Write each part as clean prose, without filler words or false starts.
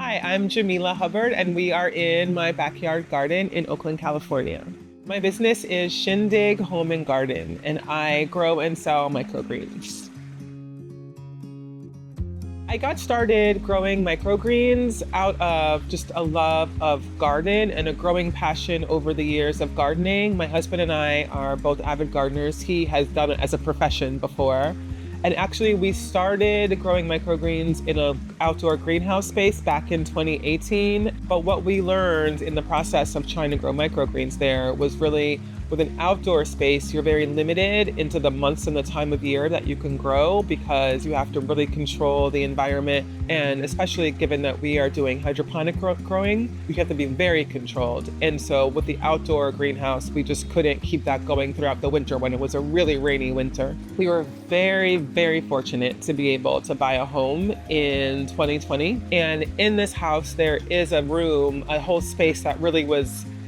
Hi, I'm Jamila Hubbard, and we are in my backyard garden in Oakland, California. My business is Shindig Home and Garden, and I grow and sell microgreens. I got started growing microgreens out of just a love of garden and a growing passion over the years of gardening. My husband and I are both avid gardeners. He has done it as a profession before. And actually, we started growing microgreens in an outdoor greenhouse space back in 2018. But what we learned in the process of trying to grow microgreens there was really, with an outdoor space, you're very limited into the months and the time of year that you can grow because you have to really control the environment. And especially given that we are doing hydroponic growing, you have to be very controlled. And so with the outdoor greenhouse, we just couldn't keep that going throughout the winter when it was a really rainy winter. We were very, very fortunate to be able to buy a home in 2020. And in this house, there is a room, a whole space that really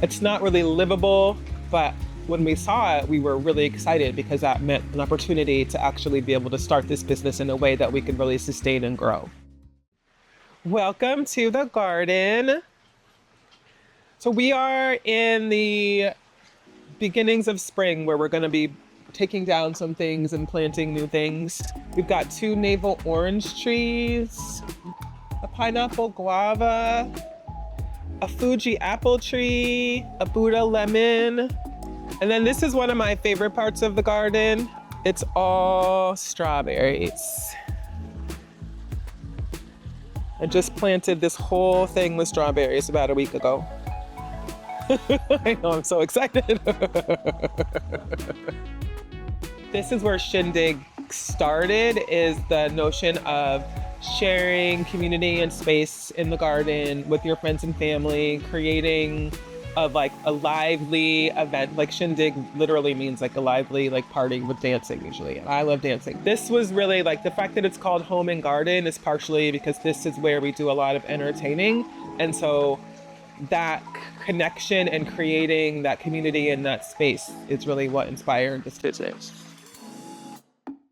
it's not really livable. But when we saw it, we were really excited because that meant an opportunity to actually be able to start this business in a way that we could really sustain and grow. Welcome to the garden. So we are in the beginnings of spring where we're going to be taking down some things and planting new things. We've got 2 navel orange trees, a pineapple guava, a Fuji apple tree, a Buddha lemon. And then this is one of my favorite parts of the garden. It's all strawberries. I just planted this whole thing with strawberries about a week ago. I know, I'm so excited. This is where Shindig started, is the notion of sharing community and space in the garden with your friends and family, creating a lively event. Like Shindig literally means like a lively party with dancing usually. And I love dancing. This was really the fact that it's called Home and Garden is partially because this is where we do a lot of entertaining. And so that connection and creating that community in that space is really what inspired this business.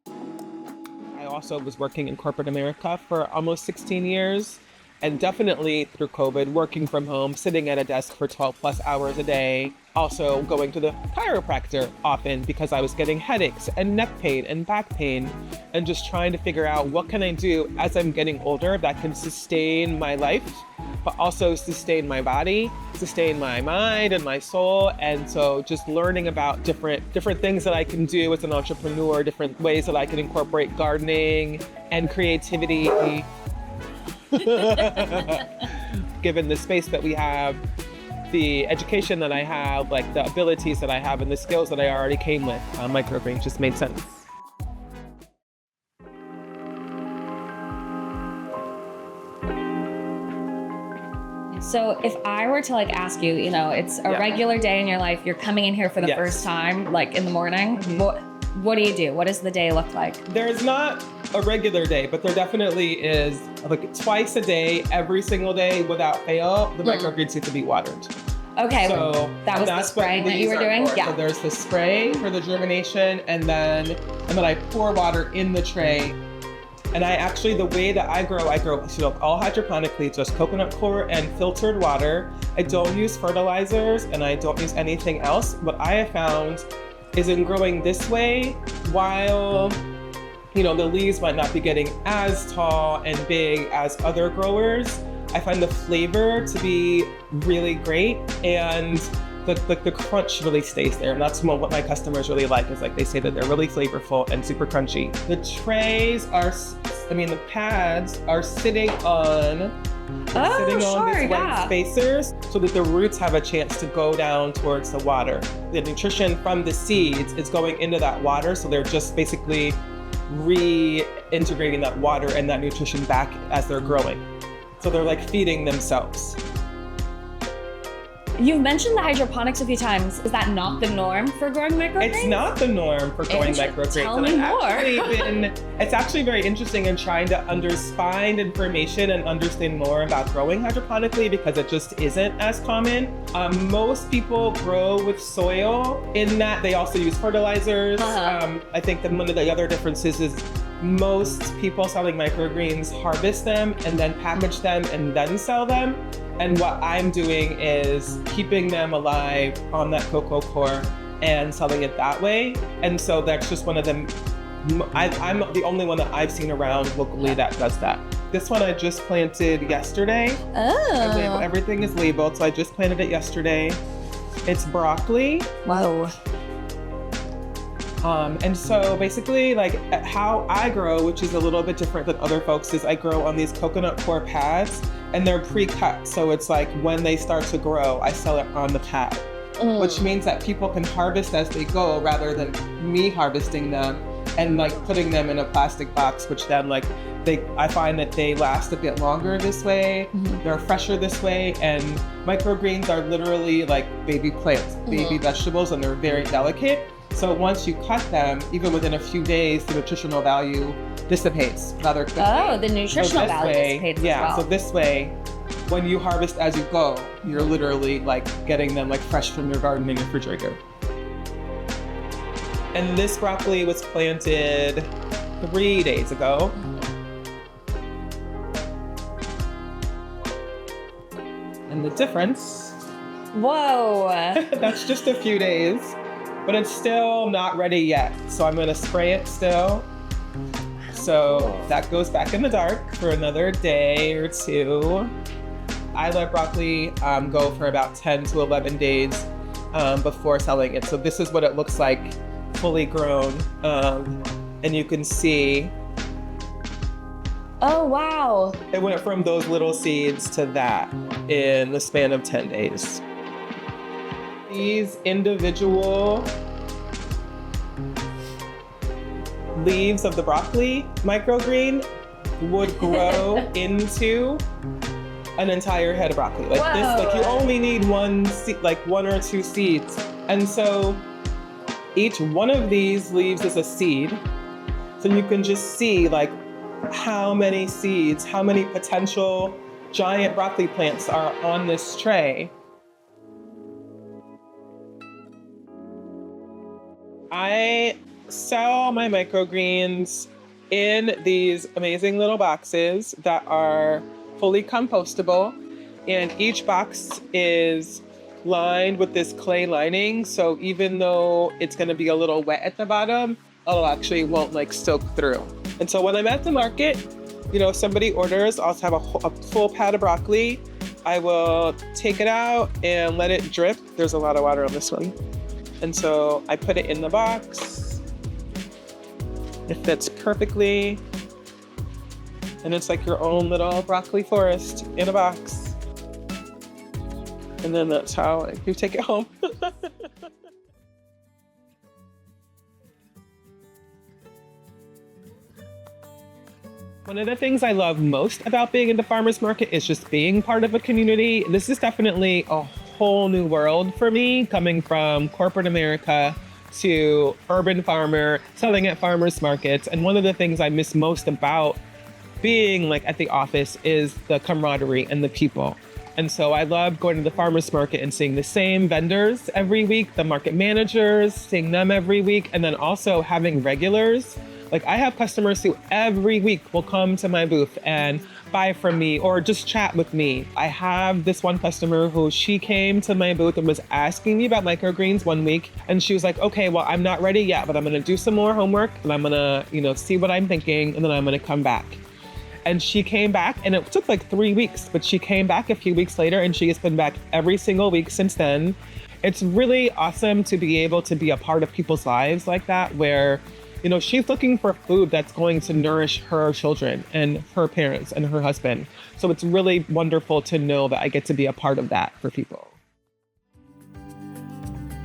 I also was working in corporate America for almost 16 years, and definitely through COVID, working from home, sitting at a desk for 12 plus hours a day, also going to the chiropractor often because I was getting headaches and neck pain and back pain, and just trying to figure out what can I do as I'm getting older that can sustain my life, but also sustain my body, sustain my mind and my soul. And so just learning about different things that I can do as an entrepreneur, different ways that I can incorporate gardening and creativity. Given the space that we have, the education that I have, the abilities that I have and the skills that I already came with, microgreens just made sense. So if I were to ask you, it's a regular day in your life, you're coming in here for the first time, in the morning, what do you do? What does the day look like? There's not a regular day, but there definitely is twice a day, every single day without fail, the microgreens need to be watered. Okay, so that was the spraying that you were doing? Yeah. So there's the spray for the germination, and then I pour water in the tray. And the way that I grow all hydroponically, just coconut coir and filtered water. I don't use fertilizers and I don't use anything else. What I have found is in growing this way, while the leaves might not be getting as tall and big as other growers, I find the flavor to be really great, and the crunch really stays there. And that's what my customers really like, is they say that they're really flavorful and super crunchy. The trays the pads are sitting on these white spacers so that the roots have a chance to go down towards the water. The nutrition from the seeds is going into that water, so they're just basically reintegrating that water and that nutrition back as they're growing. So they're feeding themselves. You've mentioned the hydroponics a few times. Is that not the norm for growing microgreens? It's not the norm for growing microgreens. Tell me more. It's actually very interesting in trying to find information and understand more about growing hydroponically, because it just isn't as common. Most people grow with soil, in that they also use fertilizers. I think that one of the other differences is most people selling microgreens harvest them and then package them and then sell them. And what I'm doing is keeping them alive on that cocoa core and selling it that way. And so that's just one of them. I'm the only one that I've seen around locally that does that. This one I just planted yesterday. Oh. Everything is labeled, so I just planted it yesterday. It's broccoli. Whoa. And so basically, like how I grow, which is a little bit different than other folks, is I grow on these coconut core pads, and they're pre-cut. So it's like when they start to grow, I sell it on the pad, which means that people can harvest as they go rather than me harvesting them and like putting them in a plastic box, which then like I find that they last a bit longer this way. They're fresher this way, and microgreens are literally like baby plants, baby vegetables, and they're very delicate. So once you cut them, even within a few days, the nutritional value dissipates rather quickly. Oh, the nutritional value dissipates as well. So this way, when you harvest as you go, you're literally like getting them like fresh from your garden in your refrigerator. And this broccoli was planted 3 days ago. And the difference. Whoa. That's just a few days, but it's still not ready yet. So I'm gonna spray it still. So that goes back in the dark for another day or two. I let broccoli go for about 10 to 11 days before selling it. So this is what it looks like fully grown. And you can see. Oh, wow. It went from those little seeds to that in the span of 10 days. These individual leaves of the broccoli microgreen would grow into an entire head of broccoli. Like Whoa. this, like you only need one seed, like one or two seeds. And so each one of these leaves is a seed. So you can just see like how many seeds, how many potential giant broccoli plants are on this tray. I sell my microgreens in these amazing little boxes that are fully compostable, and each box is lined with this clay lining, so even though it's going to be a little wet at the bottom, it actually won't like soak through. And so when I'm at the market, you know, somebody orders, I'll have a full pad of broccoli. I will take it out and let it drip. There's a lot of water on this one. And so I put it in the box. It fits perfectly. And it's like your own little broccoli forest in a box. And then that's how you take it home. One of the things I love most about being in the farmer's market is just being part of a community. This is definitely a whole new world for me, coming from corporate America to urban farmer, selling at farmers markets. And one of the things I miss most about being like at the office is the camaraderie and the people. And so I love going to the farmers market and seeing the same vendors every week, the market managers, seeing them every week, and then also having regulars. Like I have customers who every week will come to my booth and buy from me or just chat with me. I have this one customer who she came to my booth and was asking me about microgreens one week. And she was like, okay, well, I'm not ready yet, but I'm gonna do some more homework and I'm gonna, see what I'm thinking, and then I'm gonna come back. And she came back, and it took like 3 weeks, but she came back a few weeks later, and she has been back every single week since then. It's really awesome to be able to be a part of people's lives like that, where she's looking for food that's going to nourish her children and her parents and her husband. So it's really wonderful to know that I get to be a part of that for people.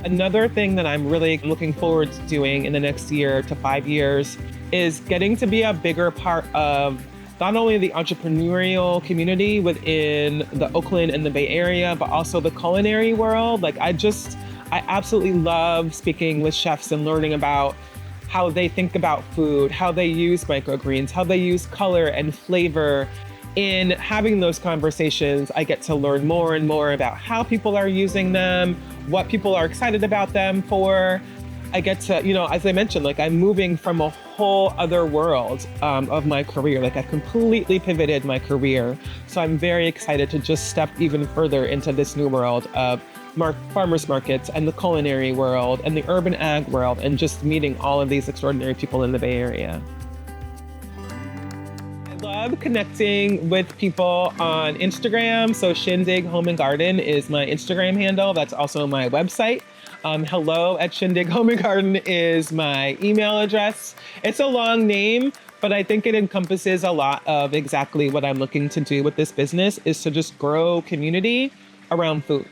Another thing that I'm really looking forward to doing in the next year to 5 years is getting to be a bigger part of not only the entrepreneurial community within the Oakland and the Bay Area, but also the culinary world. Like I absolutely love speaking with chefs and learning about how they think about food, how they use microgreens, how they use color and flavor. In having those conversations, I get to learn more and more about how people are using them, what people are excited about them for. I get to, as I mentioned, like I'm moving from a whole other world of my career. Like I completely pivoted my career. So I'm very excited to just step even further into this new world of farmers markets and the culinary world and the urban ag world, and just meeting all of these extraordinary people in the Bay Area. I love connecting with people on Instagram. So Shindig Home and Garden is my Instagram handle. That's also my website. Hello@Shindig Home and Garden is my email address. It's a long name, but I think it encompasses a lot of exactly what I'm looking to do with this business, is to just grow community around food.